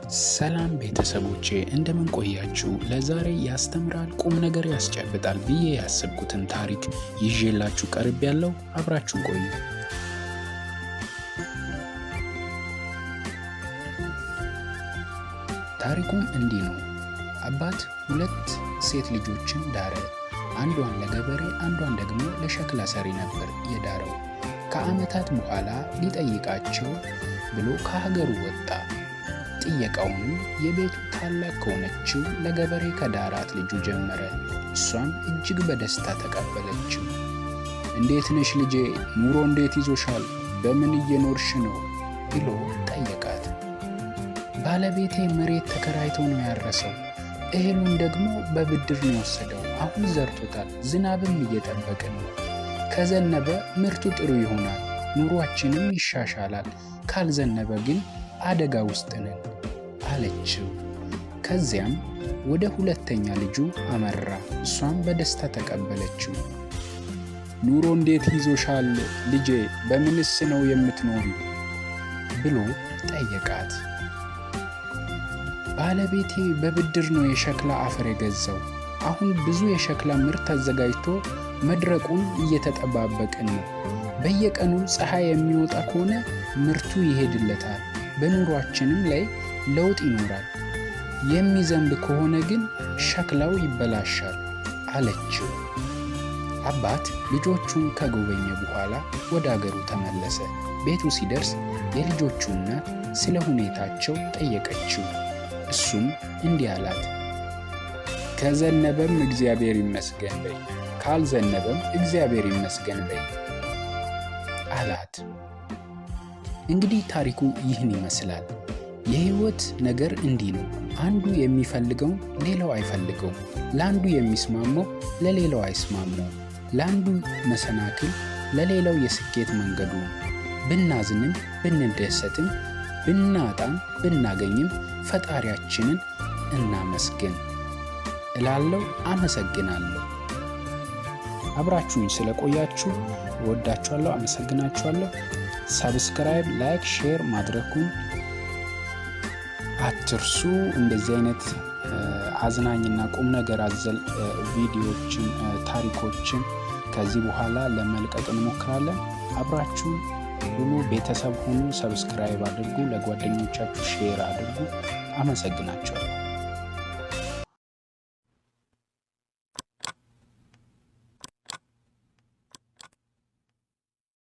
ሰላም ቤተሰቦቼ እንደምን ቆያችሁ? ለዛሬ ያስተምራል፣ ቁም ነገር ያስጨብጣል ብዬ ያሰብኩትን ታሪክ ይዤላችሁ ቀርብ ያለው አብራችሁን ቆዩ። ታሪኩም እንዲህ ነው። አባት ሁለት ሴት ልጆችን ዳረ። አንዷን ለገበሬ አንዷን ደግሞ ለሸክላ ሰሪ ነበር የዳረው። ከዓመታት በኋላ ሊጠይቃቸው ብሎ ከሀገሩ ወጣ። ጥየቃውንም የቤቱ ታላቅ ከሆነችው ለገበሬ ከዳራት ልጁ ጀመረ። እሷም እጅግ በደስታ ተቀበለችው። እንዴት ነሽ ልጄ? ኑሮ እንዴት ይዞሻል? በምን እየኖርሽ ነው? ብሎ ጠየቃት። ባለቤቴ መሬት ተከራይቶ ነው ያረሰው። እህሉን ደግሞ በብድር ነው የወሰደው። አሁን ዘርቶታል። ዝናብም እየጠበቅን ነው። ከዘነበ ምርቱ ጥሩ ይሆናል፣ ኑሯችንም ይሻሻላል። ካልዘነበ ግን አደጋ ውስጥ ነን አለችው። ከዚያም ወደ ሁለተኛ ልጁ አመራ። እሷም በደስታ ተቀበለችው። ኑሮ እንዴት ይዞሻል ልጄ? በምንስ ነው የምትኖሪው? ብሎ ጠየቃት። ባለቤቴ በብድር ነው የሸክላ አፈር የገዛው። አሁን ብዙ የሸክላ ምርት ተዘጋጅቶ መድረቁን እየተጠባበቅን ነው። በየቀኑ ፀሐይ የሚወጣ ከሆነ ምርቱ ይሄድለታል፣ በኑሯችንም ላይ ለውጥ ይኖራል። የሚዘንብ ከሆነ ግን ሸክላው ይበላሻል አለችው። አባት ልጆቹን ከጎበኘ በኋላ ወደ አገሩ ተመለሰ። ቤቱ ሲደርስ የልጆቹ እናት ስለ ሁኔታቸው ጠየቀችው። እሱም እንዲህ አላት። ከዘነበም እግዚአብሔር ይመስገን በይ፣ ካልዘነበም እግዚአብሔር ይመስገን በይ አላት። እንግዲህ ታሪኩ ይህን ይመስላል። የህይወት ነገር እንዲህ ነው። አንዱ የሚፈልገው ሌላው አይፈልገውም። ለአንዱ የሚስማማው ለሌላው አይስማማው። ለአንዱ መሰናክል ለሌላው የስኬት መንገዱ ነው። ብናዝንም ብንደሰትም ብናጣም ብናገኝም ፈጣሪያችንን እናመስግን እላለሁ። አመሰግናለሁ። አብራችሁኝ ስለቆያችሁ እወዳችኋለሁ፣ አመሰግናችኋለሁ። ሰብስክራይብ፣ ላይክ፣ ሼር ማድረጉን አትርሱ። እንደዚህ አይነት አዝናኝና ቁም ነገር አዘል ቪዲዮዎችን፣ ታሪኮችን ከዚህ በኋላ ለመልቀቅ እንሞክራለን። አብራችሁ ሁሉ ቤተሰብ ሁኑ። ሰብስክራይብ አድርጉ፣ ለጓደኞቻችሁ ሼር አድርጉ። አመሰግናችኋለሁ።